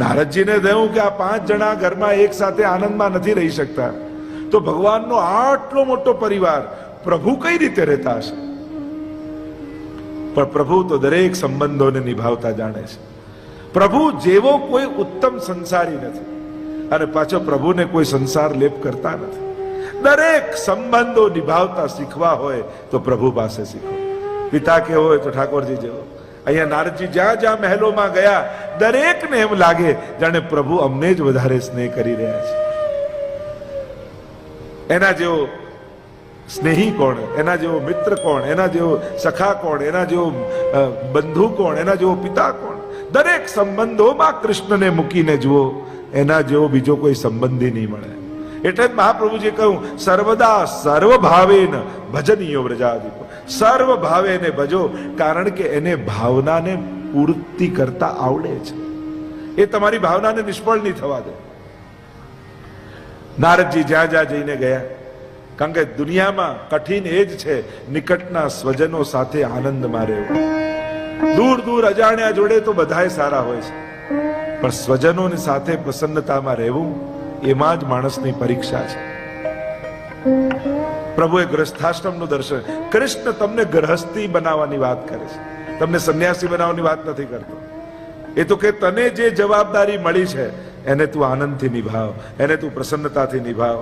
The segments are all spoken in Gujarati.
નારદજીને થયું કે આ 5 જણા ઘરમાં એક સાથે આનંદમાં નથી રહી શકતા, તો ભગવાનનો આટલો મોટો પરિવાર પ્રભુ કઈ રીતે રહેતા હશે? પણ પ્રભુ તો દરેક સંબંધોને નિભાવતા જાણે છે. પ્રભુ જેવો કોઈ ઉત્તમ સંસારી નથી, અને પાછો પ્રભુને કોઈ સંસાર લેપ કરતા નથી. દરેક સંબંધો નિભાવતા શીખવા હોય તો પ્રભુ પાસે શીખો. પિતા કેવો હોય તો ઠાકોરજી જેવો. અહીંયા નારદજી જ્યાં જ્યાં મહેલોમાં ગયા, દરેકને એમ લાગે જાણે પ્રભુ અમને જ વધારે સ્નેહ કરી રહ્યા છે. એના જેવો સ્નેહી કોણ, એના જેવો મિત્ર કોણ, એના જેવો સખા કોણ, એના જેવો બંધુ કોણ, એના જેવો પિતા કોણ? દરેક સંબંધોમાં કૃષ્ણને મૂકીને જુઓ, એના જેવો બીજો કોઈ સંબંધી નહીં મળે. એટલે જ મહાપ્રભુજી કહ્યું, સર્વદા સર્વ ભાવેન ભજનીયો વ્રજાદીપ. સર્વ ભાવે એને ભજો, કારણ કે એને ભાવનાને પૂર્તિ કરતા આવડે છે. એ તમારી ભાવનાને નિષ્ફળ નહીં થવા દે. નારદજી જ્યાં જ્યાં જઈને ગયા, કારણ કે દુનિયામાં કઠિન એ જ છે નિકટના સ્વજનો સાથે આનંદમાં રહેવું. દૂર દૂર અજાણ્યા જોડે તો બધાય સારા હોય છે, પણ સ્વજનોની સાથે પ્રસન્નતામાં રહેવું, એમાં જ માણસની પરીક્ષા છે. પ્રભુએ ગ્રસ્થાશ્રમનું દર્શન. કૃષ્ણ તમને ગ્રહસ્થી બનાવવાની વાત કરે છે, તમને સંન્યાસી બનાવવાની વાત નથી કરતો. એ તો કે તને જે જવાબદારી મળી છે એને તું આનંદથી નિભાવ, એને તું પ્રસન્નતાથી નિભાવ,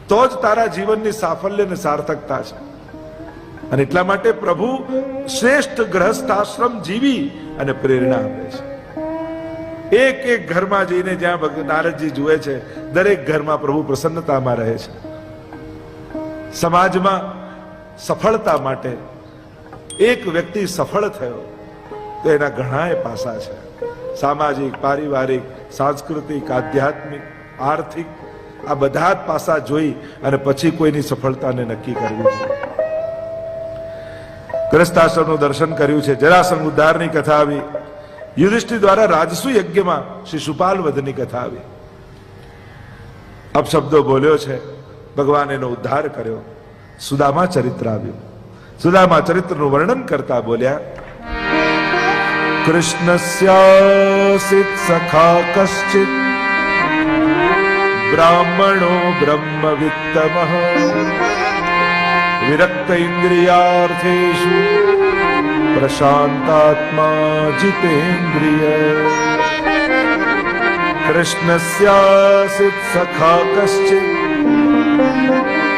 તો જ તારા જીવનની સાફલ્ય અને સાર્થકતા છે. અને એટલા માટે પ્રભુ શ્રેષ્ઠ ગ્રહસ્થાશ્રમ જીવી અને પ્રેરણા આપે છે. એક એક ઘરમાં જઈને જ્યાં નારદજી જુએ છે, દરેક ઘરમાં પ્રભુ પ્રસન્નતામાં રહે છે. સમાજમાં સફળતા માટે એક વ્યક્તિ સફળ થયો તો એના ઘણા પાસા છે. સામાજિક, પારિવારિક, સાંસ્કૃતિક, આધ્યાત્મિક, આર્થિક, આ બધા જ પાસા જોઈ અને પછી કોઈની સફળતાને નક્કી કરવી છે. ગ્રસ્તાશ્રમનું દર્શન કર્યું છે. જરાસંઘ ઉદ્ધારની કથા આવી. યુધિષ્ઠિર દ્વારા રાજસુ યજ્ઞમાં શ્રી શુપાલ વધની કથા આવી. અપશબ્દો બોલ્યો છે, ભગવાન એનો ઉદ્ધાર કર્યો. સુદામા ચરિત્ર આવ્યું. સુદામા ચરિત્રનું વર્ણન કરતા બોલ્યા, કૃષ્ણસ્યાસિત સખા કશ્ચિત બ્રાહ્મણો બ્રહ્મવિત્તમઃ વિરક્ત ઇન્દ્રિયાર્થેષુ પ્રશાંતાત્મા જીતેન્દ્રિય. કૃષ્ણસ્યાસિત સખા કશ્ચિત.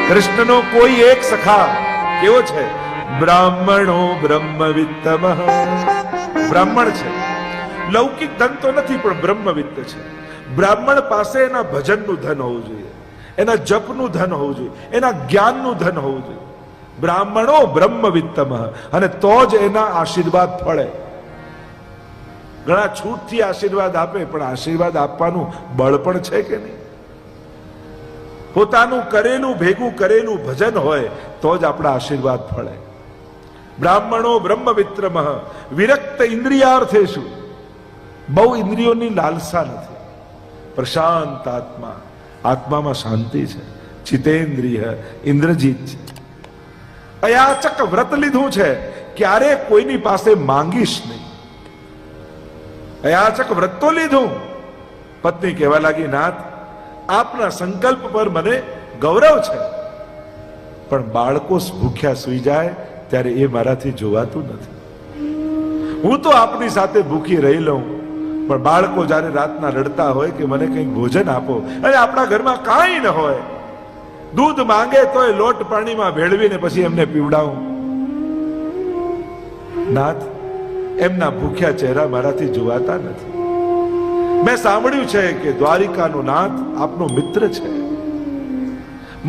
કૃષ્ણનો કોઈ એક સખા કેવો છે? બ્રાહ્મણો બ્રહ્મવિત્તમઃ. બ્રાહ્મણ છે, લૌકિક ધન તો નથી પણ બ્રહ્મવિત્ત છે. બ્રાહ્મણ પાસે એના ભજનનું ધન હોવું જોઈએ, એના જપનું ધન હોવું જોઈએ, એના જ્ઞાનનું ધન હોવું જોઈએ. બ્રાહ્મણો બ્રહ્મવિત્તમઃ, અને તો જ એના આશીર્વાદ ફળે. ઘણા છૂટથી આશીર્વાદ આપે, પણ આશીર્વાદ આપવાનું બળ પણ છે કે નહીં? પોતાનું કરેલું ભેગું કરેલું ભજન હોય તો જ આપણા આશીર્વાદ ફળે. બ્રાહ્મણો બ્રહ્મવિત્તમઃ વિરક્ત ઇન્દ્રિયાર્થેષુ. બહુ ઇન્દ્રિયોની લાલસા નથી. પ્રશાંત આત્મા, આત્મામાં શાંતિ છે. ચિતેન્દ્રિય, ઇન્દ્રજીત છે. અયાચક વ્રત લીધું છે, ક્યારે કોઈની પાસે માંગીશ નહીં. અયાચક વ્રત તો લીધું. પત્ની કહેવા લાગી, નાથ આપના સંકલ્પ પર મને ગૌરવ છે, પણ બાળકો ભૂખ્યા સૂઈ જાય ત્યારે એ મારાથી જોવાતું નથી. હું તો આપની સાથે ભૂખી રહી લઉં, પણ બાળકો જ્યારે રાતના રડતા હોય કે મને કંઈક ભોજન આપો, અને આપણા ઘરમાં કાંઈ ન હોય, દૂધ માંગે તો એ લોટ પાણીમાં ભેળવીને પછી એમને પીવડાવું. નાથ, એમના ભૂખ્યા ચહેરા મારાથી જોવાતા નથી. મેં સાંભળ્યું છે કે દ્વારિકાનો નાથ આપનો મિત્ર છે.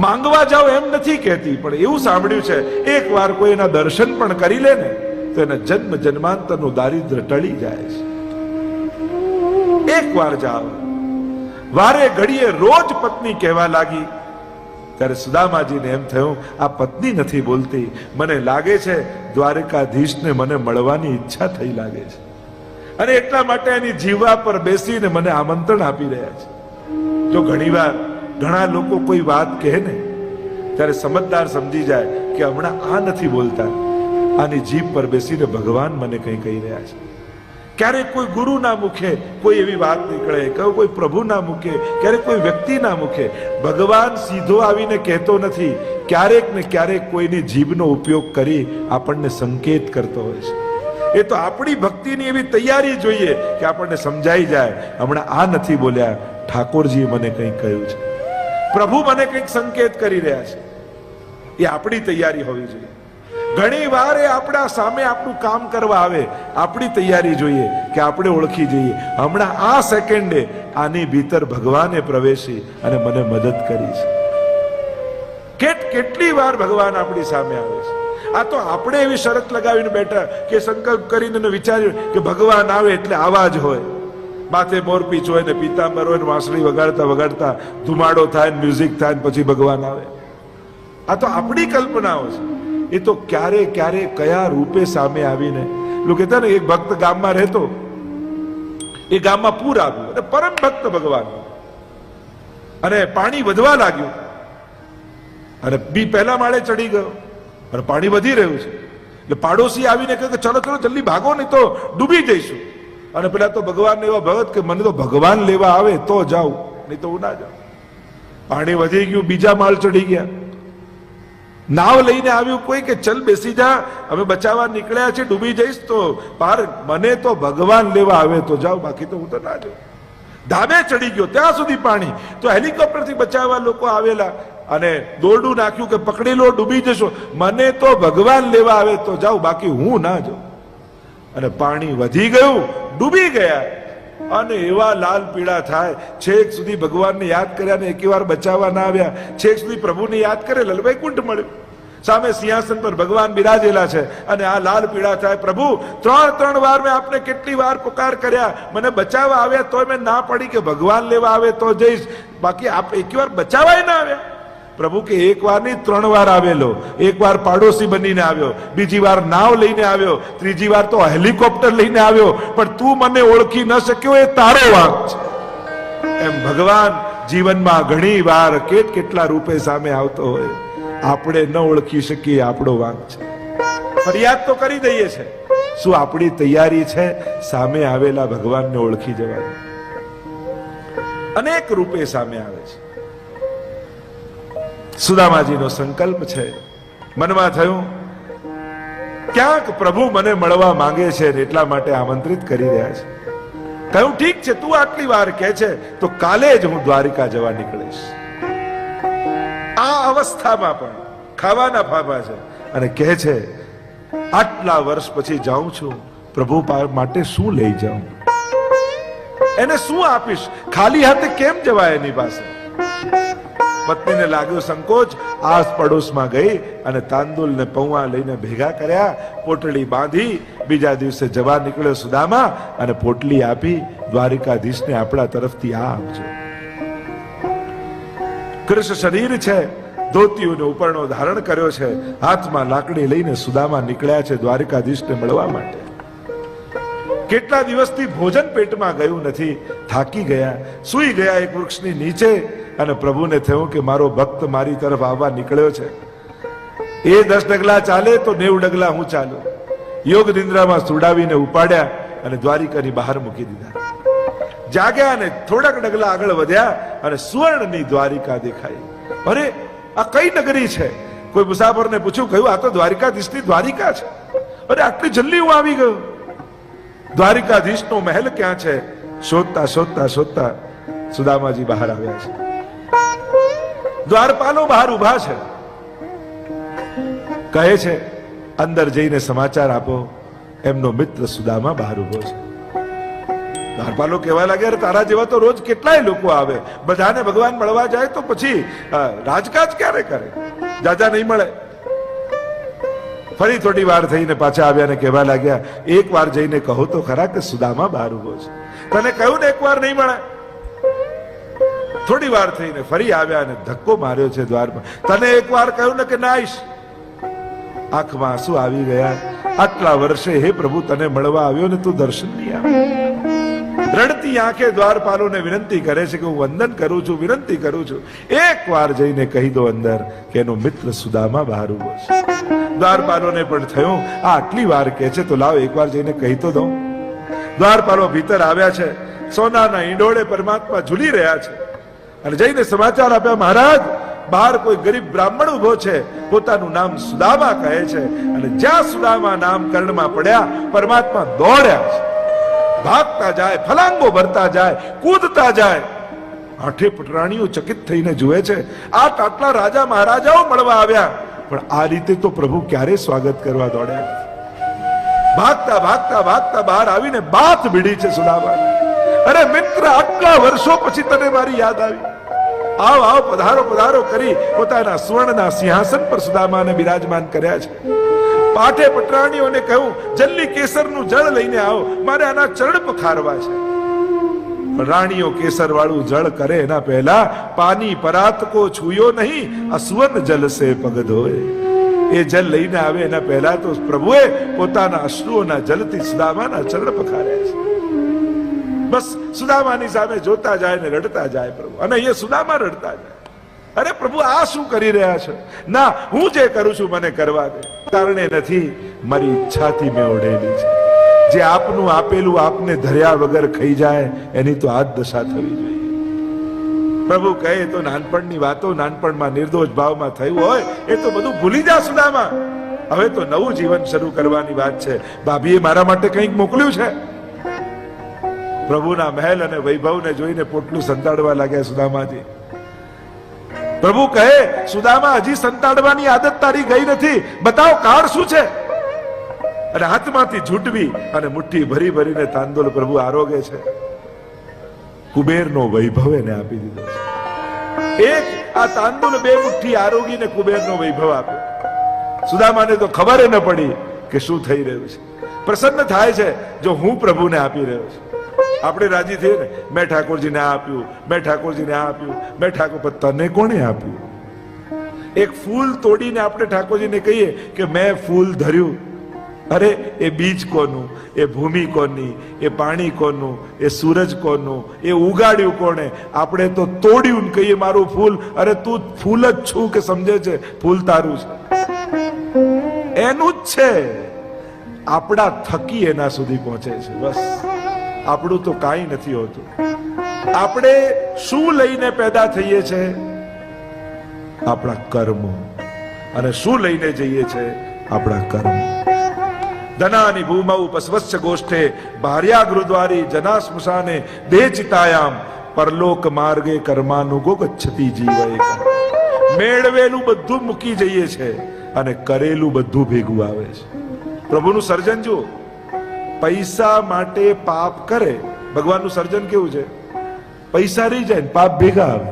માંગવા જાઓ એમ નથી કહેતી, પણ એવું સાંભળ્યું છે એક વાર કોઈ એના દર્શન પણ કરી લે ને તો એના જન્મ જન્માંતરનું દારિદ્ર્ય ટળી જાય છે. એક વાર જાઓ. વારે ઘડીએ રોજ પત્ની કહેવા લાગી. ત્યારે સુદામાજીને એમ થયું, આ પત્ની નથી બોલતી, મને લાગે છે દ્વારકાધીશને મને મળવાની ઈચ્છા થઈ લાગે છે, અને એટલા માટે એની જીવા પર બેસીને મને આમંત્રણ આપી રહ્યા છે. જો ઘણીવાર ઘણા લોકો કોઈ વાત કહે ને ત્યારે સમજદાર સમજી જાય કે હમણાં આ નથી બોલતા, આની જીભ પર બેસીને ભગવાન મને કંઈ કહી રહ્યા છે. ક્યારેક કોઈ ગુરુના મુખે કોઈ એવી વાત નીકળે, કોઈ પ્રભુના મુખે, ક્યારેક કોઈ વ્યક્તિના મુખે. ભગવાન સીધો આવીને કહેતો નથી, ક્યારેક ને ક્યારેક કોઈની જીભનો ઉપયોગ કરી આપણને સંકેત કરતો હોય છે. એ તો આપણી ભક્તિની એવી તૈયારી જોઈએ કે આપણને સમજાઈ જાય, હમણાં આ નથી બોલ્યા, ઠાકોરજીએ મને કંઈક કહ્યું છે, પ્રભુ મને કંઈક સંકેત કરી રહ્યા છે. એ આપણી તૈયારી હોવી જોઈએ. ઘણી વાર એ આપણા સામે આપણું કામ કરવા આવે, આપણી તૈયારી જોઈએ કે આપણે ઓળખી જઈએ, હમણાં આ સેકન્ડે આની ભીતર ભગવાને પ્રવેશી અને મને મદદ કરી છે. કેટલી વાર ભગવાન આપણી સામે આવે છે. આ તો આપણે એવી શરત લગાવીને બેઠા કે સંકલ્પ કરીને વિચાર્યું કે ભગવાન આવે એટલે આવા જ હોય, માથે મોરપીંછ હોય ને પીતાંબર હોય ને વાંસળી વગાડતા વગાડતા ધુમાડો થાય ને મ્યુઝિક થાય ને પછી ભગવાન આવે. આ તો આપણી કલ્પનાઓ છે. એ તો ક્યારે ક્યારે કયા રૂપે સામે આવીને. લોકો કહેતા ને એક ભક્ત ગામમાં રહેતો, એ ગામમાં પૂર આવ્યું અને પરમ ભક્ત ભગવાન, અને પાણી વધવા લાગ્યું અને બી પહેલા માળે ચડી ગયો અને પાણી વધી રહ્યું છે. એટલે પાડોશી આવીને કહે કે ચલો ચલો જલ્દી ભાગો, નહીં તો ડૂબી જઈશું. અને પેલા તો ભગવાન એવા ભગત કે મને તો ભગવાન લેવા આવે તો જાઉં, નહીં તો હું ના જાઉં. પાણી વધી ગયું, બીજા માળ ચડી ગયા. નાવ લઈને આવ્યું કોઈ કે ચલ બેસી જા, અમે બચાવવા નીકળ્યા છે, ડૂબી જઈશ તો પાર, મને તો ભગવાન લેવા આવે તો જાઓ, બાકી તો હું તો ના જાઉં. ધાબે ચડી ગયો, ત્યાં સુધી પાણી. તો હેલિકોપ્ટરથી બચાવવા લોકો આવેલા અને દોરડું નાખ્યું કે પકડી લો, ડૂબી જશો, મને તો ભગવાન લેવા આવે તો જાઉં, બાકી હું ના જાઉં. અને પાણી વધી ગયું, ડૂબી ગયા અને એવા લાલ પીળા થાય, છેક સુધી ભગવાનને યાદ કર્યા ને એક વાર બચાવવા ના આવ્યા, છેક સુધી પ્રભુને યાદ કરે, લલવૈકુંઠ મળ્યું. સામે સિંહાસન પર ભગવાન બિરાજેલા છે અને આ લાલ પીળા થાય, પ્રભુ ત્રણ વાર મેં આપને કેટલી વાર પુકાર કર્યા, મને બચાવવા આવ્યા તોય મેં ના પડી કે ભગવાન લેવા આવે તો જઈશ, બાકી આપ એક વાર બચાવવા ના આવ્યા. પ્રભુ કે એક વાર નહીં 3 વાર આવેલો. એક વાર પાડોશી બનીને આવ્યો, બીજી વાર નાવ લઈને આવ્યો, ત્રીજી વાર તો હેલિકોપ્ટર લઈને આવ્યો, પણ તું મને ઓળખી ન શક્યો, એ તારો વાંક છે. એમ ભગવાન જીવનમાં ઘણી વાર કેટલા રૂપે સામે આવતો હોય, આપણે ન ઓળખી શકીએ, આપણો વાંક છે. ફરિયાદ તો કરી દઈએ છે, શું આપણી તૈયારી છે સામે આવેલા ભગવાનને ઓળખી જવાની? અનેક રૂપે સામે આવે છે. સુદામાજીનો સંકલ્પ છે, મનમાં થયું ક્યાંક પ્રભુ મને મળવા માંગે છે ને એટલા માટે આમંત્રિત કરી રહ્યા છે. કહ્યું ઠીક છે, તું આટલી વાર કહે છે તો કાલે જ હું દ્વારિકા જવા નીકળીશ. આ અવસ્થામાં પણ ખાવાના ફાફા છે અને કહે છે આટલા વર્ષ પછી જાઉં છું, પ્રભુ માટે શું લઈ જાઉં, એને શું આપીશ, ખાલી હાથે કેમ જવાય એની પાસે? પત્નીને લાગ્યો સંકોચ, આસ પડોશમાં ગઈ અને તાંદુલ ને પૌવા લઈને ભેગા કર્યા, પોટલી બાંધી, બીજા દિવસે જવા નીકળ્યો સુદામા અને પોટલી આપી, દ્વારિકાધીશને આપણા તરફથી આ આપજો. કૃષ્ણ શરીર છે, ધોતીઓને ઉપરનો ધારણ કર્યો છે, હાથમાં લાકડી લઈને સુદામા નીકળ્યા છે દ્વારિકાધીશને મળવા માટે. કેટલા દિવસથી ભોજન પેટમાં ગયું નથી, થાકી ગયા, સૂઈ ગયા એક વૃક્ષની નીચે અને પ્રભુને થયું કે મારો ભક્ત મારી તરફ આવવા નીકળ્યો છે. એ 10 ડગલા ચાલે તો 90 ડગલા હું ચાલું. યોગ નિંદ્રામાં સુડાવીને ઉપાડ્યા અને દ્વારિકાની બહાર મૂકી દીધા. જાગ્યા અને થોડાક ડગલા આગળ વધ્યા અને સુવર્ણની દ્વારિકા દેખાઈ. અરે આ કઈ નગરી છે? કોઈ મુસાફરને પૂછ્યું, કહ્યું આ તો દ્વારિકાધીશની દ્વારિકા છે. અરે આટલી જલ્દી હું આવી ગયો. દ્વારિકાધીશનો મહેલ ક્યાં છે? શોધતા શોધતા શોધતા સુદામાજી બહાર આવ્યા છે. દ્વારપાલો બહાર ઉભા છે, કહે છે અંદર જઈને સમાચાર આપો, એમનો મિત્ર સુદામા બહાર ઉભો છે. દ્વારપાલો કહેવા લાગે તારા જેવા તો રોજ કેટલાય લોકો આવે, બધાને ભગવાન મળવા જાય તો પછી રાજકાજ ક્યારે કરે, જાજા નહીં મળે. ફરી થોડી વાર થઈને પાછા આવ્યા ને કહેવા લાગ્યા એક વાર જઈને કહો તો ખરા કે સુદામા બહાર ઉભો છે. તને કહ્યું ને એક વાર નહીં મળે. થોડી વાર થઈને ફરી આવ્યા અને ધક્કો માર્યો છે દ્વારમાં. તને એક વાર કહ્યું ને કે ના આવીશ. આંખમાં આંસુ આવી ગયા. આટલા વર્ષે હે પ્રભુ તને મળવા આવ્યો ને તું દર્શન નહીં આવ્યો. રડતી આંખે દ્વારપાલોને વિનંતી કરે છે કે હું વંદન કરું છું, વિનંતી કરું છું, એક વાર જઈને કહી દો અંદર કે એનો મિત્ર સુદામા બહાર ઉભો છે. દ્વારપાલોને પણ થયું આ આટલી વાર કહે છે તો લાવ એક વાર જઈને કહી તો દઉં. દ્વારપાલો ભીતર આવ્યા છે, સોનાના ઈંડોળે પરમાત્મા ઝૂલી રહ્યા છે, અને જઈને સમાચાર આપ્યા, મહારાજ બહાર કોઈ ગરીબ બ્રાહ્મણ ઉભો છે, પોતાનું નામ સુદામા કહે છે. અને જ્યાં સુદામા નામ કર્ણમાં પડ્યા, પરમાત્મા દોડ્યા છે, ભાગતા જાય, ફલાંગો ભરતા જાય, કૂદતા જાય. આઠે પટરાણીઓ ચકિત થઈને જુએ છે, આટલા રાજા મહારાજાઓ મળવા આવ્યા, પણ આ રીતે તો પ્રભુ ક્યારે સ્વાગત કરવા દોડ્યા. ભાગતા ભાગતા ભાગતા બહાર આવીને બાથ ભીડી છે સુદામા. અરે મિત્ર, આટલા વર્ષો પછી તને મારી યાદ આવી, આવ આવ, પધારો પધારો કરી પોતાના સુવર્ણના સિંહાસન પર સુદામાને બિરાજમાન કર્યા છે. પાઠે પટરાણીઓને કહ્યું, જલ્દી કેસરનું જળ લઈને આવો, મારે આના ચરણ પખારવા છે. રાણીઓ કેસર વાળું જળ કરે એના પહેલા પાની પરાત કો છુયો નહીં, આ સુવર્ણ જલ સે પગ ધોએ. એ જલ લઈને આવે એના પહેલા તો પ્રભુએ પોતાના અશ્રુઓના જલથી સુદામાના ચરણ પખાર્યા છે. બસ સુદામાની સામે જોતા જાય ને રડતા જાય પ્રભુ, અને અહીંયા સુદામા રડતા જાય. અરે પ્રભુ, આ શું કરી રહ્યા છો? ના, હું જે કરું છું મને કરવા દે. કારણે નથી, મારી ઈચ્છાથી મેં ઓઢેલી છે. જે આપનું આપેલું આપને ધર્યા વગર ખાઈ જાય, એની તો આ જ દશા થવી જોઈએ. પ્રભુ કહે તો નાનપણની વાતો, નાનપણમાં નિર્દોષ ભાવમાં થયું હોય એ તો બધું ભૂલી જા સુદામા. હવે તો નવું જીવન શરૂ કરવાની વાત છે. ભાભીએ મારા માટે કંઈક મોકલ્યું છે. પ્રભુના મહેલ અને વૈભવને જોઈને પોટલું સંતાડવા લાગ્યા સુદામાજી. પ્રભુ કહે, સુદામા, હજી સંતાડવાની આદત તારી ગઈ નથી, બતાવ કાર્ડ શું છે. અને હાથમાંથી ઝૂંટવી અને મુઠ્ઠી ભરી ભરીને તાંદુલ પ્રભુ આરોગે છે. કુબેરનો વૈભવ એને આપી દીધો છે. એક આ તાંદુલ 2 મુઠ્ઠી આરોગીને કુબેરનો વૈભવ આપ્યો. સુદામાને તો ખબર ન પડી કે શું થઈ રહ્યું છે. પ્રસન્ન થાય છે જો હું પ્રભુને આપી રહ્યો છું. આપણે રાજી થઈએ ને, મેં ઠાકોરજીને આ આપ્યું, મેં ઠાકોરજીને આ આપ્યું, મેં ઠાકોર. તને કોણે આપ્યું? એક ફૂલ તોડીને આપણે ઠાકોરજીને કહીએ કે મેં ફૂલ ધર્યું. અરે એ બીજ કોનું, એ ભૂમિ કોની, એ પાણી કોનું, એ સૂરજ કોનું, એ ઉગાડ્યું કોણે? આપણે તો તોડ્યું ને કહીએ મારું ફૂલ. અરે તું ફૂલ જ છું કે સમજે છે ફૂલ તારું છે? એનું જ છે. આપણા થકી એના સુધી પહોંચે છે. બસ આપણું તો કાંઈ નથી હોતું. આપણે શું લઈને પેદા થઈએ છે? આપણા કર્મો. અને શું લઈને જઈએ છે? આપણા કર્મો. ધનાની ભૂમૌ પસ્વસ્ચ ગોષ્ઠે ભાર્યા ગૃદ્વારી જના સ્મશાને દેહ ચિતાયામ પરલોક માર્ગે કર્માનુગો ગચ્છતિ જીવયે. મેળવેલું બધું મૂકી જઈએ છે અને કરેલું બધું ભેગું આવે છે. પ્રભુનું સર્જન જુઓ. પૈસા માટે પાપ કરે. ભગવાનનું સર્જન કેવું છે? પૈસા રહી જાય, પાપ ભેગા આવે.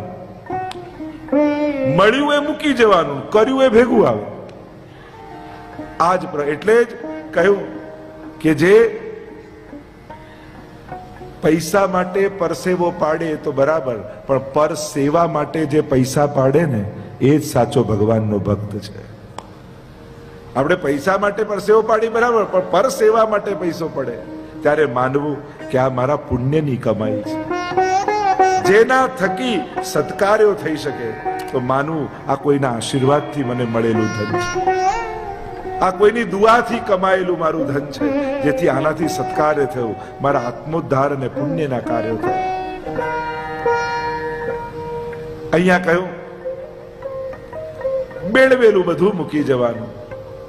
મળ્યું એ મૂકી જવાનું, કર્યું એ ભેગું આવે. આજ એટલે જ કહ્યું કે જે પૈસા માટે પરસેવો પાડે તો બરાબર, પણ પર સેવા માટે જે પૈસા પાડે ને એ જ સાચો ભગવાનનો ભક્ત છે. આપણે પૈસા માટે પરસેવો પાડી બરાબર, પણ પર સેવા માટે પૈસો પડે ત્યારે માનવું કે આ મારા પુણ્યની કમાઈ છે. જેના થકી સત્કાર્યો થઈ શકે તો માનવું આ કોઈના આશીર્વાદથી મને મળેલું ધન છે, આ કોઈની દુઆથી કમાયેલું મારું ધન છે, જેથી આનાથી સત્કાર્ય થયું, મારા આત્મોદ્ધાર અને પુણ્યના કાર્યો થયા. અહીંયા કહ્યું મેળવેલું બધું મૂકી જવાનું,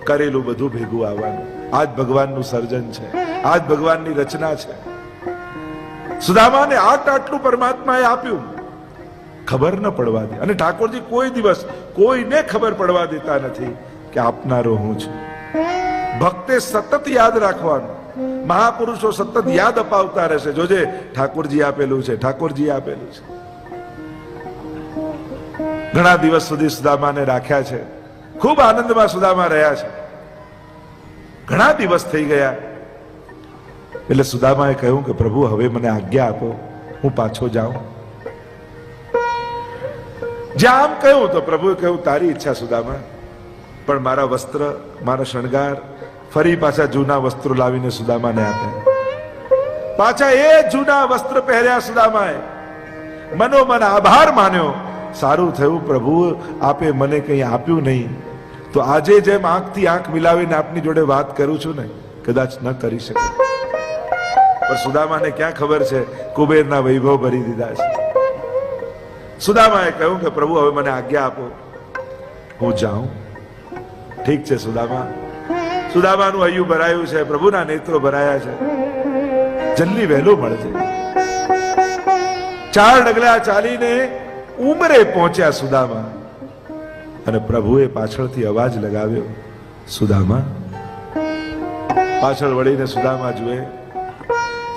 કરેલું બધું ભેગું આવવાનું. આજ ભગવાનનું સર્જન છે, આજ ભગવાનની રચના છે. સુદામાને આટલું પરમાત્માએ આપ્યું, ખબર ન પડવા દે. અને ઠાકોરજી કોઈ દિવસ કોઈને ખબર પડવા દેતા નથી કે આપનારો હું છું. ભક્તે સતત યાદ રાખવાનું. મહાપુરુષો સતત યાદ અપાવતા રહેશે, જોજે ઠાકોરજી આપેલું છે, ઠાકોરજી આપેલું છે. ઘણા દિવસ સુધી સુદામાને રાખ્યા છે, ખૂબ આનંદમાં સુદામા રહ્યા છે. ઘણા દિવસ થઈ ગયા એટલે સુદામાએ કહ્યું કે પ્રભુ હવે મને આજ્ઞા આપો, હું પાછો જાઉં. જ્યાં આમ કહ્યું તો પ્રભુએ કહ્યું તારી ઈચ્છા સુદામા, પણ મારા વસ્ત્ર, મારા શણગાર ફરી પાછા જૂના વસ્ત્રો લાવીને સુદામાને આપ્યા. પાછા એ જૂના વસ્ત્ર પહેર્યા સુદામાએ. મનોમન આભાર માન્યો. સારું થયું પ્રભુ આપે મને કંઈ આપ્યું નહીં, તો આજે જેમ આંખથી આંખ મિલાવીને આપની જોડે વાત કરું છું ને, કદાચ ન કરી શકે. પણ સુદામાને ક્યાં ખબર છે કુબેરના વૈભવ ભરી દીધા છે. સુદામાએ કહ્યું કે પ્રભુ હવે મને આજ્ઞા આપો, હું જાઉં. ઠીક છે સુદામા. સુદામાનું હૈયું ભરાયું છે, પ્રભુના નેત્રો ભરાયા છે. જલ્દી વહેલું મળજે. 4 ડગલા ચાલીને ઉમરે પહોંચ્યા સુદામા, અને પ્રભુએ પાછળથી અવાજ લગાવ્યો, સુદામા. પાછળ વળીને સુદામા જુએ,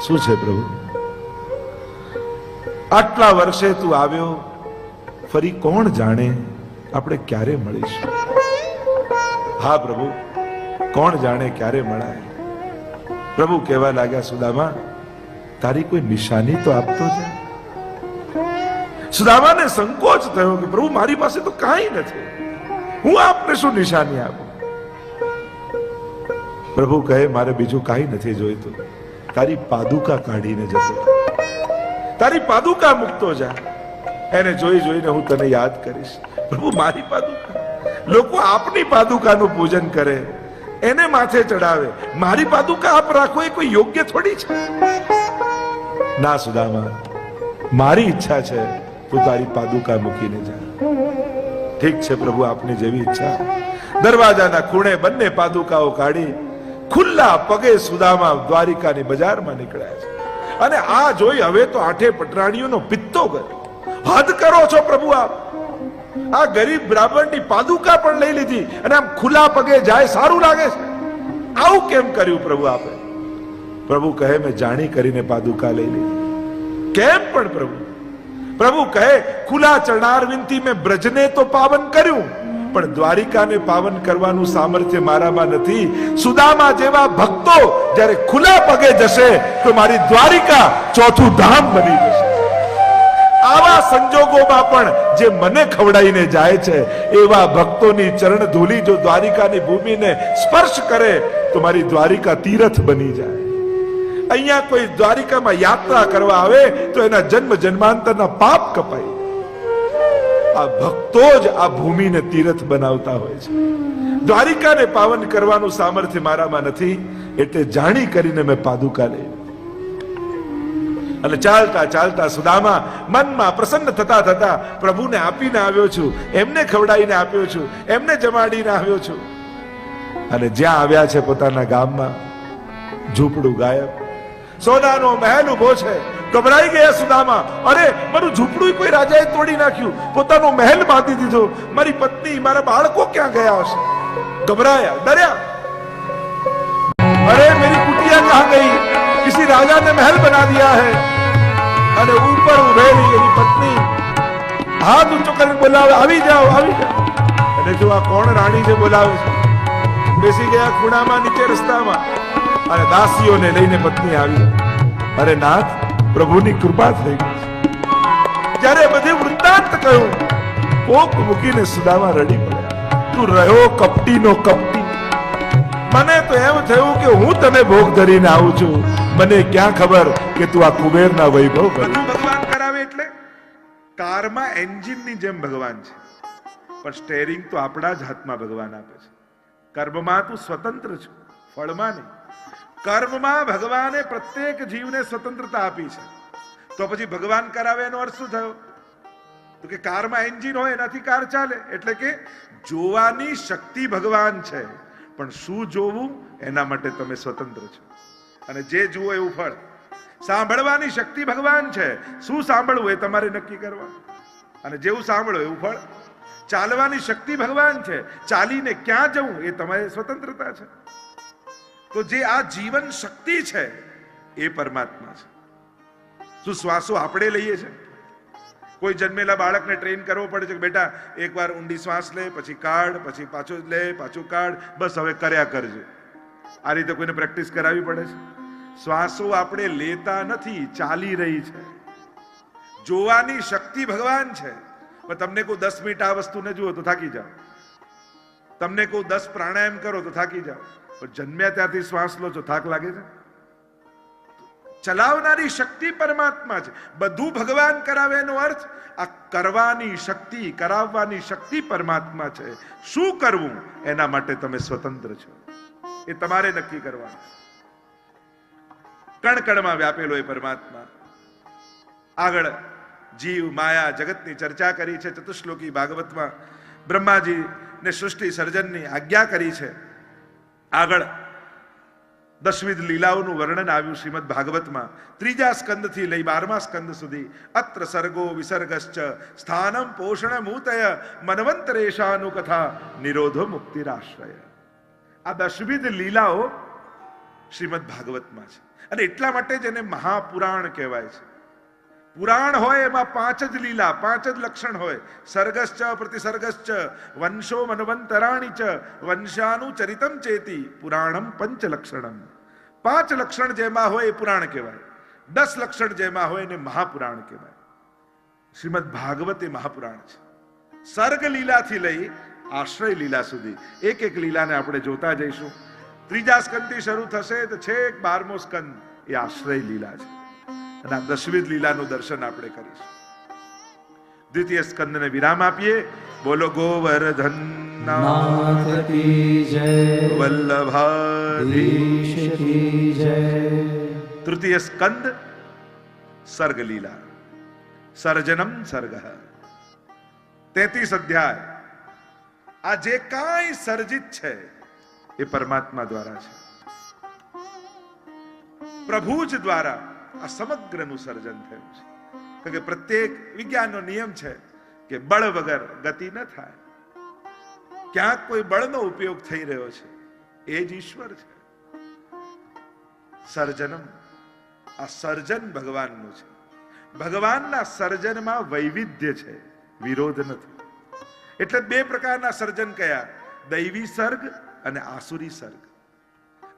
શું છે પ્રભુ? આટલા વર્ષે તું આવ્યો, ફરી કોણ જાણે આપણે ક્યારે મળીશું. હા પ્રભુ, કોણ જાણે ક્યારે મળાય. પ્રભુ કહેવા લાગ્યા, સુદામા તારી કોઈ નિશાની તો આપતો છે. સુદામાને સંકોચ થયો કે પ્રભુ મારી પાસે તો કાંઈ નથી, હું આપને શું નિશાની આપું. પ્રભુ કહે, મારે બીજું કાંઈ નથી જોઈતું, તારી પાદુકા કાઢીને જતો, તારી પાદુકા મૂકતો જા. એને જોઈ જોઈને હું તને યાદ કરીશ. પ્રભુ મારી પાદુકા, લોકો આપની પાદુકાનું પૂજન કરે, એને માથે ચડાવે, મારી પાદુકા આપ રાખો એ કોઈ યોગ્ય થોડી છે. ના સુદામા, મારી ઈચ્છા છે તું તારી પાદુકા મૂકીને જા. ઠીક છે પ્રભુ, આપની જેવી ઈચ્છા. દરવાજાના ખૂણે બંને પાદુકાઓ કાઢી ખુલ્લા પગે સુદામા દ્વારિકાની બજારમાં નીકળ્યા છે. અને આ જોઈ હવે તો 8 પટરાણીઓનો પિત્તો ગયો. હદ કરો છો પ્રભુ આપ. આ ગરીબ બ્રાહ્મણની પાદુકા પણ લઈ લીધી અને આમ ખુલ્લા પગે જાય, સારું લાગે છે? આવું કેમ કર્યું પ્રભુ આપે? પ્રભુ કહે, મેં જાણી કરીને પાદુકા લઈ લીધી. કેમ પણ પ્રભુ? પ્રભુ કહે, ખુલ્લા ચરણારવિંદથી મેં બ્રજને તો પાવન કર્યું, પણ દ્વારિકાને પાવન કરવાનું સામર્થ્ય મારામાં નથી. સુદામા જેવા ભક્તો જ્યારે ખુલ્લા પગે જશે તો મારી દ્વારિકા 4થું ધામ બની જશે. આવા સંજોગોમાં પણ જે મને ખવડાવીને જાય છે એવા ભક્તોની ચરણ ધૂલી જો દ્વારિકાની ભૂમિને સ્પર્શ કરે તો મારી દ્વારિકા તીર્થ બની જાય. અહીંયા કોઈ દ્વારિકામાં યાત્રા કરવા આવે તો એના જન્મ જન્માંતરના પાપ કપાય. આ ભક્તો જ આ ભૂમિને તીર્થ બનાવતા હોય છે. દ્વારિકાને પાવન કરવાનું સામર્થ્ય મારામાં નથી, એટલે જાણી કરીને મેં પાદુકા લઈ. અને ચાલતા ચાલતા સુદામા મનમાં પ્રસન્ન થતા થતા પ્રભુને આપીને આવ્યો છું, એમને ખવડાવીને આપ્યો છું, એમને જમાડીને આવ્યો છું. અને જ્યાં આવ્યા છે પોતાના ગામમાં, ઝૂંપડું ગાયબ, સોનાનો મહેલ ઉભો છે. ગભરાઈ ગયા સુદામા. અરે મારું ઝૂંપડું કોઈ રાજાએ તોડી નાખ્યું, પોતાનો મહેલ બાંધી દીધો, મારી પત્ની મારા બાળકો ક્યાં ગયા હશે? घबराया, डरा। अरे मेरी कुटिया कहां गई? किसी राजा ने महल बना दिया है। अरे ऊपर उभेली एनी पत्नी हाथ ऊंचो कर बोलावे, આવી જાઓ આવી જાઓ। અને જો આ કોણ રાણી છે બોલાવે છે, બેસી ગયા ખૂણામાં નીચે રસ્તામાં, અને દાસીઓને લઈને પત્ની આવી। અરે નાથ, પ્રભુની કૃપા થઈ ગઈ। જ્યારે બધે વૃત્તાંત કહ્યું, કોક મૂકીને સુદામા રડી પડ્યા। તું રહ્યો કપટીનો કપટી। મને તો એમ થયું કે હું તને ભોગ ધરીને આવું છું, મને ક્યાં ખબર કે તું આ કુબેરના વૈભવ બધું ભગવાન કરાવે। એટલે કારમાં એન્જિનની જેમ ભગવાન છે, પણ સ્ટેરિંગ તો આપણા જ હાથમાં ભગવાન આપે છે। કર્મમાં તું સ્વતંત્ર છે, ફળમાં નહીં। કર્મમાં ભગવાને પ્રત્યેક જીવને સ્વતંત્રતા આપી છે, તો પછી ભગવાન કરાવે એનો અર્થ શું થયો? તો કે કારમાં એન્જિન હોય એનાથી કાર ચાલે। એટલે કે જોવાની શક્તિ ભગવાન છે, પણ શું જોવું એના માટે તમે સ્વતંત્ર છો, અને જે જુઓ એવું ફળ। સાંભળવાની શક્તિ ભગવાન છે, શું સાંભળવું એ તમારે નક્કી કરવાનું, અને જેવું સાંભળો એવું ફળ। ચાલવાની શક્તિ ભગવાન છે, ચાલીને ક્યાં જવું એ તમારી સ્વતંત્રતા છે। તો જે આ જીવન શક્તિ છે એ પરમાત્મા છે। શું શ્વાસો આપણે લઈએ છીએ? કોઈ જન્મેલા બાળકને ટ્રેન કરવો પડે છે કે બેટા એકવાર ઊંડી શ્વાસ લે, પછી કાઢ, પછી પાછો લે, પાછું કાઢ, બસ હવે કર્યા કરજે। આ રીતે કોઈને પ્રેક્ટિસ કરાવવી પડે છે? શ્વાસો આપણે લેતા નથી, ચાલી રહી છે। જોવાની શક્તિ ભગવાન છે, પણ તમને કોઈ 10 મિનિટ આ વસ્તુને જુઓ તો થાકી જાઓ, તમને કોઈ 10 પ્રાણાયામ કરો તો થાકી જાઓ, પણ જન્મ્યા ત્યારથી શ્વાસ લો છો, થાક લાગે છે? ચલાવનારી શક્તિ પરમાત્મા છે, બધું ભગવાન કરાવે એનો અર્થ આ કરવાની શક્તિ, કરાવવાની શક્તિ પરમાત્મા છે। શું કરવું એના માટે તમે સ્વતંત્ર છો, એ તમારે નક્કી કરવાનું। કણ કણમાં વ્યાપેલો એ પરમાત્મા. આગળ જીવ માયા જગતની ચર્ચા કરી છે ચતુશ્લોકી ભાગવતમાં. બ્રહ્માજી ને સૃષ્ટિ સર્જનની આજ્ઞા કરી છે. આગળ દશવિધ લીલાઓનું વર્ણન આવ્યું શ્રીમદ ભાગવતમાં. ત્રીજા સ્કંદથી લઈ 12મા સ્કંદ સુધી. અત્ર સર્ગો વિસર્ગશ્ચ સ્થાનમ પોષણ મૂતય મનવંતરેશાનુ કથા નિરોધો મુક્તિરાશ્રય. આ દશવિધ લીલાઓ શ્રીમદ ભાગવતમાં છે અને એટલા માટે જ એને મહાપુરાણ કહેવાય છે. પુરાણ હોય એમાં 5 જ લીલા, 5 જ લક્ષણ હોય. સર્ગશ્ચ પ્રતિસર્ગશ્ચ વંશો મનવંતરાણી ચ વંશાનું ચરિતમ ચેતી પુરાણમ પંચ લક્ષણમ. 5 લક્ષણ જેમાં હોય એ પુરાણ કહેવાય. 10 લક્ષણ જેમાં હોય એને મહાપુરાણ કહેવાય. શ્રીમદ ભાગવત એ મહાપુરાણ છે. સર્ગ લીલાથી લઈ આશ્રય લીલા સુધી એક એક લીલાને આપણે જોતા જઈશું. ત્રીજા સ્કંદથી શરૂ થશે તો છેક 12મો સ્કંદ એ આશ્રય લીલા છે અને આ દશવિધ લીલાનું દર્શન આપણે કરીશું. દ્વિતીય સ્કંદને વિરામ આપીએ. બોલો ગોવર્ધન નાથ કી જય, વલ્લભાધીશ કી જય. તૃતીય સ્કંદ સર્ગ લીલા, સર્જનમ સર્ગ. 33 અધ્યાય. આ જે કાંઈ સર્જિત છે એ પરમાત્મા દ્વારા છે. પ્રભુ જ દ્વારા આ સમગ્રનું સર્જન થયું છે. કારણ કે પ્રત્યેક વિજ્ઞાનનો નિયમ છે કે બળ વગર ગતિ ન થાય. ક્યાંક કોઈ બળનો ઉપયોગ થઈ રહ્યો છે એ જ ઈશ્વર છે. સર્જનમ, આ સર્જન ભગવાનનું છે. ભગવાનના સર્જનમાં વૈવિધ્ય છે, વિરોધ નથી. એટલે 2 પ્રકારના સર્જન કયા? દૈવી સર્ગ અને આસુરી સર્ગ.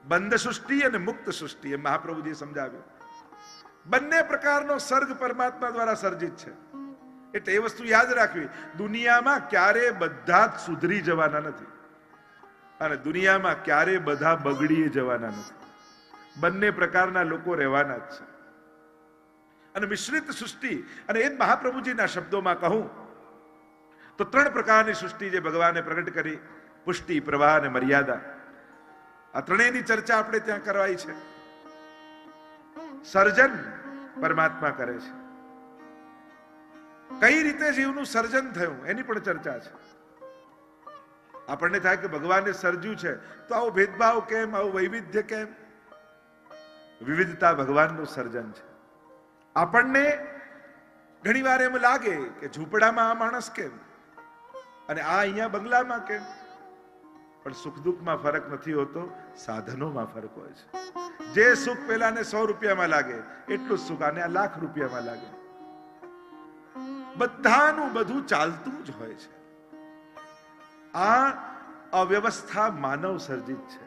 બંધ સૃષ્ટિ અને મુક્ત સૃષ્ટિ એ મહાપ્રભુજી સમજાવ્યું. બંને પ્રકારનો સર્ગ પરમાત્મા દ્વારા સર્જિત છે. એટલે એ વસ્તુ યાદ રાખવી. દુનિયામાં ક્યારે બધા જ સુધરી જવાના નથી અને દુનિયામાં ક્યારે બધા બગડી જવાના નથી. બંને પ્રકારના લોકો રહેવાના જ છે. અને મિશ્રિત સૃષ્ટિ, અને એ જ મહાપ્રભુજીના શબ્દોમાં કહું તો 3 પ્રકારની સૃષ્ટિ જે ભગવાને પ્રગટ કરી: પુષ્ટિ, પ્રવાહ અને મર્યાદા. આ ત્રણેયની ચર્ચા આપણે ત્યાં કરવાઈ છે. સર્જન પરમાત્મા કરે છે. કઈ રીતે જીવનું સર્જન થયું એની પણ ચર્ચા છે. આપણને થાય કે ભગવાને સર્જ્યું છે તો આવો ભેદભાવ કેમ, આવું વૈવિધ્ય કેમ? વિવિધતા ભગવાનનું સર્જન છે. આપણને ઘણી વાર એમ લાગે કે ઝૂંપડામાં આ માણસ કેમ અને આ અહીંયા બંગલામાં કેમ? પણ સુખ દુઃખમાં ફરક નથી હોતો, સાધનોમાં ફરક હોય છે. જે સુખ પેલાને 100 રૂપિયામાં લાગે એટલું જ સુખ આને લાખ રૂપિયામાં લાગે. બધાનું બધું ચાલતું જ હોય છે. આ અવ્યવસ્થા માનવ સર્જિત છે.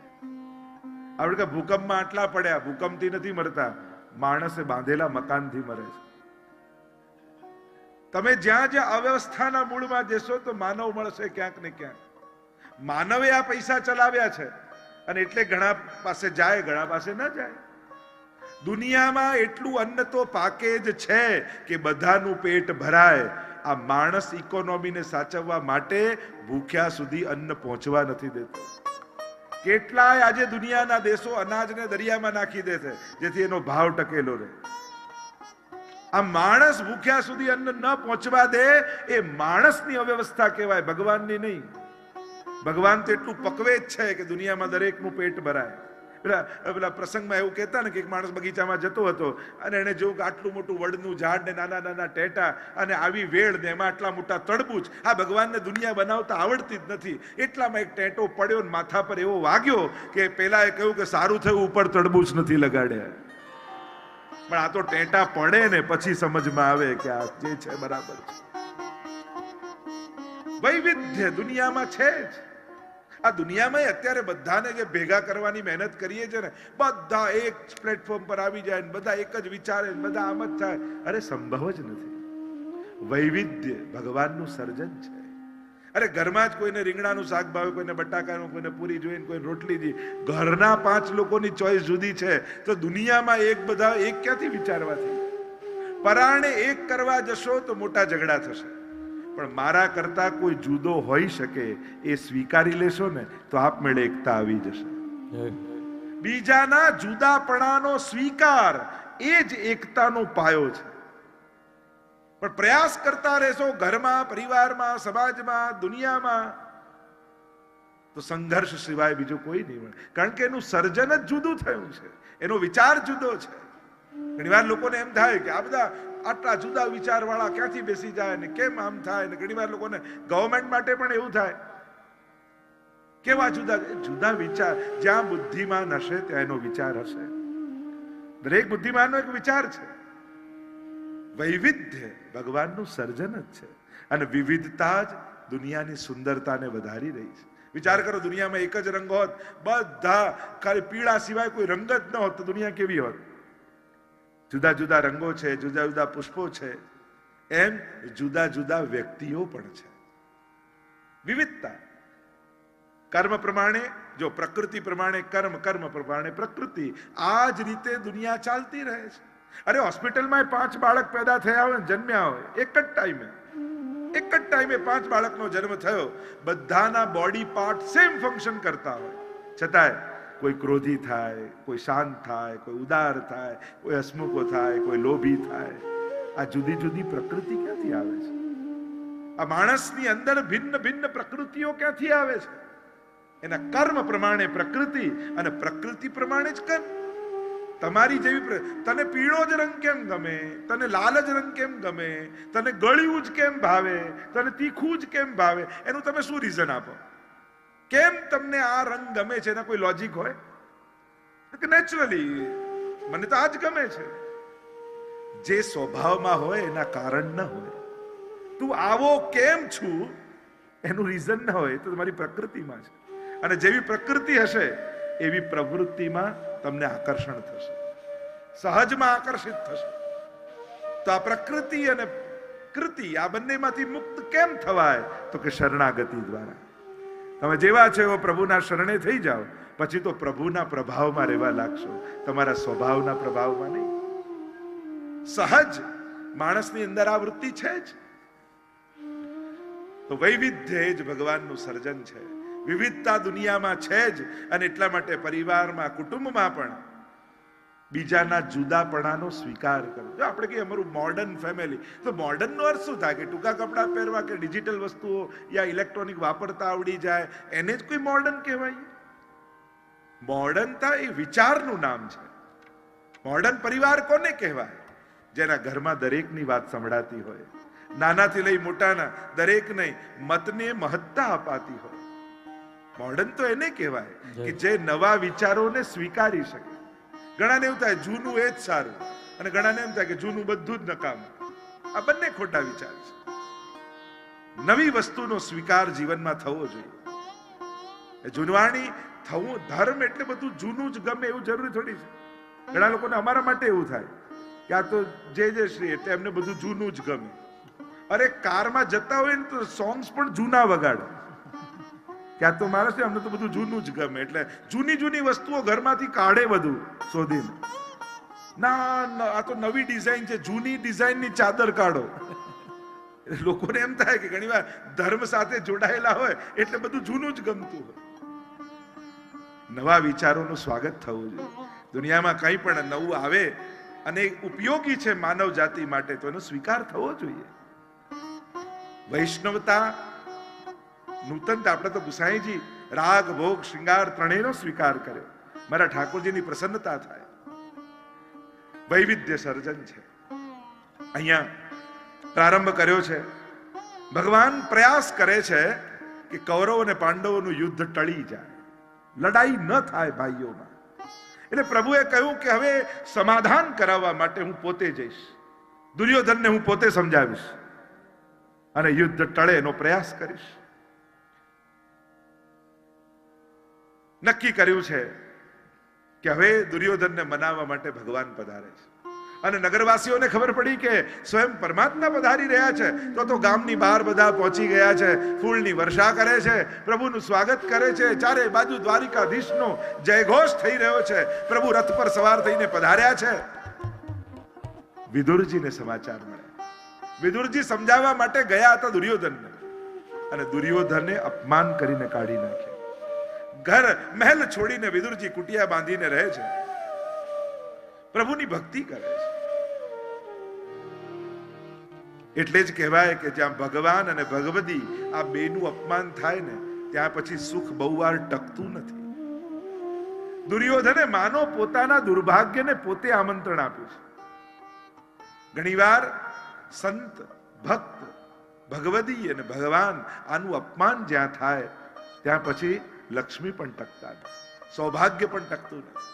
આપણે કે ભૂકંપમાં આટલા પડ્યા, ભૂકંપથી નથી મરતા, માણસે બાંધેલા મકાનથી મરે છે. તમે જ્યાં જ્યાં અવ્યવસ્થાના મૂળમાં જશો તો માનવ મળશે ક્યાંક ને ક્યાંક. માનવે આ પૈસા ચલાવ્યા છે અને એટલે ઘણા પાસે જાય, ઘણા પાસે ન જાય. દુનિયામાં એટલું અન્ન તો પાકે જ છે કે બધાનું પેટ ભરાય. આ માણસ ઇકોનોમીને સાચવવા માટે ભૂખ્યા સુધી અન્ન પહોંચવા નથી દેતો. કેટલાય આજે દુનિયાના દેશો અનાજને દરિયામાં નાખી દે છે જેથી એનો ભાવ ટકેલો રહે. આ માણસ ભૂખ્યા સુધી અન્ન ન પહોંચવા દે એ માણસની અવ્યવસ્થા કહેવાય, ભગવાનની નહીં. ભગવાન તો એટલું પકવે જ છે કે દુનિયામાં દરેકનું પેટ ભરાય. પેલા પ્રસંગમાં એવું કહેતા ને કે એક માણસ બગીચામાં જતો હતો અને એને જોયું કે આટલું મોટું વડનું ઝાડ ને નાના નાના ટેટા અને આવી વેળ ને એમાં આટલા મોટા તડબૂચ. આ ભગવાનને દુનિયા બનાવતા આવડતી જ નથી. એટલામાં એક ટેટો પડ્યો ને માથા પર એવો વાગ્યો કે પેલા એ કહ્યું કે સારું થયું ઉપર તડબૂચ નથી લગાડ્યા. પણ આ તો ટેટા પડે ને પછી સમજમાં આવે કે આ જે છે બરાબર છે. વૈવિધ્ય દુનિયામાં છે જ. આ દુનિયામાં અત્યારે બધાને જે ભેગા કરવાની મહેનત કરીએ છે ને, બધા એક પ્લેટફોર્મ પર આવી જાય, બધા એક જ વિચારે, બધા આમ જ થાય. અરે સંભવ જ નથી. વૈવિધ્ય ભગવાનનું સર્જન છે. અરે ઘરમાં જ કોઈને રીંગણાનું શાક ભાવે, કોઈને બટાકાનું, કોઈને પૂરી જોઈએ, કોઈને રોટલી જોઈએ. ઘરના 5 લોકોની ચોઈસ જુદી છે તો દુનિયામાં એક બધા એક ક્યાંથી વિચારવાથી? પરાણે એક કરવા જશો તો મોટા ઝઘડા થશે. પણ મારા કરતા કોઈ જુદો હોઈ શકે એ સ્વીકારી લેશો ને તો આપમેળે એકતા આવી જશે. બીજાના જુદાપણાનો સ્વીકાર એ જ એકતાનો પાયો છે. પણ પ્રયાસ કરતા રહેશો ઘરમાં, પરિવારમાં, સમાજમાં, દુનિયામાં, તો સંઘર્ષ સિવાય બીજું કોઈ નહીં મળે. કારણ કે એનું સર્જન જ જુદું થયું છે, એનો વિચાર જુદો છે. ઘણીવાર લોકોને એમ થાય કે આ બધા આટલા જુદા વિચાર વાળા ક્યાંથી બેસી જાય ને કેમ આમ થાય ને. ઘણીવાર લોકોને ગવર્મેન્ટ માટે પણ એવું થાય, કેવા જુદા જુદા વિચાર. જ્યાં બુદ્ધિમાન હશે ત્યાં એનો વિચાર હશે. દરેક બુદ્ધિમાનનો એક વિચાર છે. વૈવિધ્ય ભગવાનનું સર્જન જ છે અને વિવિધતા જ દુનિયાની સુંદરતાને વધારી રહી છે. વિચાર કરો, દુનિયામાં એક જ રંગ હોત, બધા ખાલી પીળા સિવાય કોઈ રંગ જ ન હોત, તો દુનિયા કેવી હોત? જુદા જુદા રંગો છે, જુદા જુદા પુષ્પો છે, એમ જુદા જુદા વ્યક્તિઓ પણ છે. વિવિધતા. કર્મ પ્રમાણે જો પ્રકૃતિ પ્રમાણે કર્મ, કર્મ પ્રમાણે પ્રકૃતિ, આ જ રીતે દુનિયા ચાલતી રહે છે. અરે હોસ્પિટલમાં 5 બાળક પેદા થયા હોય, જન્મ્યા હોય, એક જ ટાઈમે 5 બાળકનો જન્મ થયો, બધાના બોડી પાર્ટ સેમ ફંક્શન કરતા હોય, છતાંય કોઈ ક્રોધી થાય, કોઈ શાંત થાય, કોઈ ઉદાર થાય, કોઈ હસમુખો થાય, કોઈ લોભી થાય. આ જુદી જુદી પ્રકૃતિ ક્યાંથી આવે છે? આ માણસની અંદર ભિન્ન ભિન્ન પ્રકૃતિઓ ક્યાંથી આવે છે? એના કર્મ પ્રમાણે પ્રકૃતિ અને પ્રકૃતિ પ્રમાણે જ કર્મ. તમારી જેવી, તને પીળો જ રંગ કેમ ગમે, તને લાલ જ રંગ કેમ ગમે, તને ગળ્યું જ કેમ ભાવે, તને તીખું જ કેમ ભાવે, એનું તમે શું રીઝન આપો? કેમ તમને આ રંગ ગમે છે? એના કોઈ લોજિક હોય? નેચરલી મને તો આ જ ગમે છે. જે સ્વભાવમાં હોય એના કારણ ન હોય. તું આવો કેમ છું એનું રીઝન ન હોય, તો તમારી પ્રકૃતિમાં છે. અને જેવી પ્રકૃતિ હશે એવી પ્રવૃત્તિમાં તમને આકર્ષણ થશે, સહજમાં આકર્ષિત થશે. તો આ પ્રકૃતિ અને કૃતિ, આ બંનેમાંથી મુક્ત કેમ થવાય? તો કે શરણાગતિ દ્વારા. તમે જેવા છો એવો પ્રભુના શરણે થઈ જાઓ, પછી તો પ્રભુના પ્રભાવમાં રહેવા લાગશો, તમારા સ્વભાવના પ્રભાવમાં નહીં. સહજ માણસની અંદર આ વૃત્તિ છે જ. તો વૈવિધ્ય જ ભગવાનનું સર્જન છે. વિવિધતા દુનિયામાં છે જ, અને એટલા માટે પરિવારમાં, કુટુંબમાં પણ બીજાના જુદાપણાનો સ્વીકાર કરો. જો આપણે કહીએ અમારું મોડર્ન ફેમિલી, તો મોડર્નનો અર્થ શું થાય? કે ટૂંકા કપડાં પહેરવા કે ડિજિટલ વસ્તુઓ યા ઇલેક્ટ્રોનિક વાપરતા આવડી જાય એને જ કોઈ મોડર્ન કહેવાય? મોડર્નતા એ વિચારનું નામ છે. મોડર્ન પરિવાર કોને કહેવાય? જેના ઘરમાં દરેકની વાત સંભળાતી હોય, નાનાથી લઈ મોટાના દરેકને મતને મહત્તા અપાતી હોય. મોડર્ન તો એને કહેવાય કે જે નવા વિચારોને સ્વીકારી શકે. ઘણાને એવું થાય જૂનું એ જ સારું, અને ઘણાને એમ થાય કે જૂનું બધું જ નકામું. આ બંને ખોટા વિચાર છે. નવી વસ્તુનો સ્વીકાર જીવનમાં થવો જોઈએ. જૂનવાણી થવું, ધર્મ એટલે બધું જૂનું જ ગમે એવું જરૂરી થોડી છે. ઘણા લોકોને અમારા માટે એવું થાય કે આ તો જે શ્રી એટલે એમને બધું જૂનું જ ગમે. અરે કારમાં જતા હોય ને તો સોંગ્સ પણ જૂના વગાડે. ક્યાં તો માણસ અમને તો બધું જૂનું જ ગમે, એટલે જૂની જૂની વસ્તુઓ ઘરમાંથી કાઢે બધું શોધીને. ના, આ તો નવી ડિઝાઇન છે, જૂની ડિઝાઇનની ચાદર કાઢો. લોકોને એમ થાય કે ઘણીવાર ધર્મ સાથે જોડાયેલા હોય એટલે બધું જૂનું જ ગમતું હોય. નવા વિચારોનું સ્વાગત થવું જોઈએ. દુનિયામાં કંઈ પણ નવું આવે અને ઉપયોગી છે માનવ જાતિ માટે, તો એનો સ્વીકાર થવો જોઈએ. વૈષ્ણવતા, નૂતનતા. આપણે તો ગુસાઈજી રાગ, ભોગ, શૃંગાર ત્રણેયનો સ્વીકાર કર્યો. મારા ઠાકોરજીની પ્રસન્નતા થાય. વૈવિધ્ય સર્જન છે. અહીંયા પ્રારંભ કર્યો છે. ભગવાન પ્રયાસ કરે છે કે કૌરવ અને પાંડવોનું યુદ્ધ ટળી જાય, લડાઈ ન થાય ભાઈઓમાં. એટલે પ્રભુએ કહ્યું કે હવે સમાધાન કરાવવા માટે હું પોતે જઈશ, દુર્યોધનને હું પોતે સમજાવીશ અને યુદ્ધ ટળે એનો પ્રયાસ કરીશ. નક્કી કર્યું છે કે હવે દુર્યોધનને મનાવવા માટે ભગવાન પધારે છે. અને નગરવાસીઓને ખબર પડી કે સ્વયં પરમાત્મા પધારી રહ્યા છે, તો ગામની બહાર બધા પહોંચી ગયા છે, ફૂલની વર્ષા કરે છે, પ્રભુનું સ્વાગત કરે છે. ચારે બાજુ દ્વારિકાધીશનો જયઘોષ થઈ રહ્યો છે. પ્રભુ રથ પર સવાર થઈને પધાર્યા છે. વિદુરજીને સમાચાર મળ્યા. વિદુરજી સમજાવવા માટે ગયા હતા દુર્યોધનને, અને દુર્યોધને અપમાન કરીને કાઢી નાખ્યા. ઘર મહેલ છોડીને વિદુરજી કુટિયા બાંધીને રહે છે, પ્રભુની ભક્તિ કરે છે. એટલે જ કહેવાય કે જ્યાં ભગવાન અને ભગવદી આ બેનું અપમાન થાય ને ત્યાં પછી સુખ બહુ વાર ટકતું નથી. દુર્યોધને માનો પોતાના દુર્ભાગ્યને પોતે આમંત્રણ આપ્યું છે. ઘણીવાર સંત, ભક્ત, ભગવદી અને ભગવાન આનું અપમાન જ્યાં થાય ત્યાં પછી લક્ષ્મી પણ ટકતા નથી, સૌભાગ્ય પણ ટકતું નથી.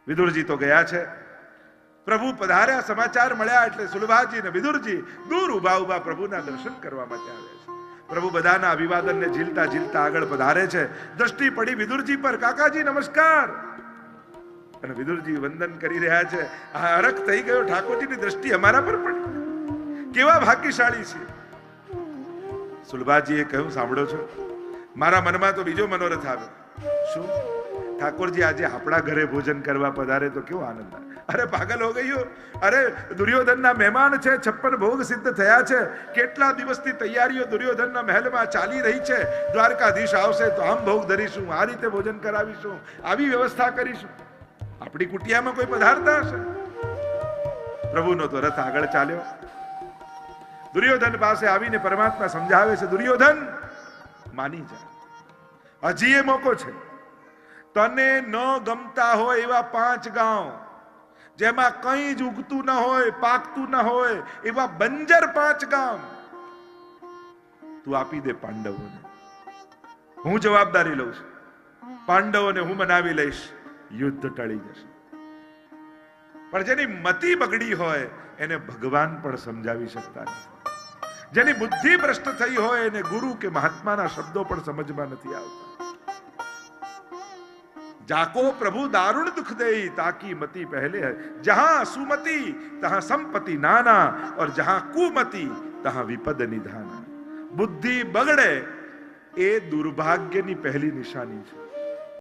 વિદુરજી તો ગયા છે. પ્રભુ પધાર્યા, સમાચાર મળ્યા એટલે સુલભાજી અને વિદુરજી દૂર ઉભા ઉભા પ્રભુના દર્શન કરવા માટે આવે છે. પ્રભુ બધાના અભિવાદનને ઝીલતા ઝીલતા આગળ પધારે છે. દ્રષ્ટિ પડી વિદુરજી પર. કાકાજી નમસ્કાર. અને વિદુરજી વંદન કરી રહ્યા છે. આ હરખ થઈ ગયો, ઠાકોરજીની દ્રષ્ટિ અમારા પર પડી. કેવા ભાગ્યશાળી છે. સુલભાજીએ કહ્યું, સાંભળો છો, મારા મનમાં તો બીજો મનોરથ આવ્યો. શું? ઠાકોરજી આજે આપણા ઘરે ભોજન કરવા પધારે તો કેવો આનંદ આવે. અરે પાગલ હો ગયો. અરે દુર્યોધનના મહેમાન છે, 56 ભોગ સિદ્ધ થયા છે. કેટલા દિવસથી તૈયારીઓ દુર્યોધનના મહેલમાં ચાલી રહી છે. દ્વારકાધીશ આવશે તો આમ ભોગ ધરીશું, આ રીતે ભોજન કરાવીશું, આવી વ્યવસ્થા કરીશું. આપણી કુટિયામાં કોઈ પધારતા હશે? પ્રભુનો તો રથ આગળ ચાલ્યો. દુર્યોધન પાસે આવીને પરમાત્મા સમજાવે છે, દુર્યોધન માની જા, હજી એ મોકો છે. તને ન ગમતા હોય એવા 5 ગાંવ, જેમાં કંઈ જ ઉગતું ન હોય, પાકતું ન હોય, એવા બંજર 5 ગામ તું આપી દે પાંડવોને. હું જવાબદારી લઉં છું. પાંડવોને હું મનાવી લઈશ, યુદ્ધ ટળી જશે. પણ જેની મતિ બગડી હોય એને ભગવાન પણ સમજાવી શકતા નથી. જેની બુદ્ધિ ભ્રષ્ટ થઈ હોય એને ગુરુ કે મહાત્માના શબ્દો પણ સમજમાં નથી આવતા. जाको प्रभु दारुण दुख दे ताकि मति पहले है. जहां सुमति तहां संपत्ति नाना और जहां कुमति तहां विपद निधाना. बुद्धि बगड़े એ દુર્ભાગ્યની પહેલી નિશાની છે.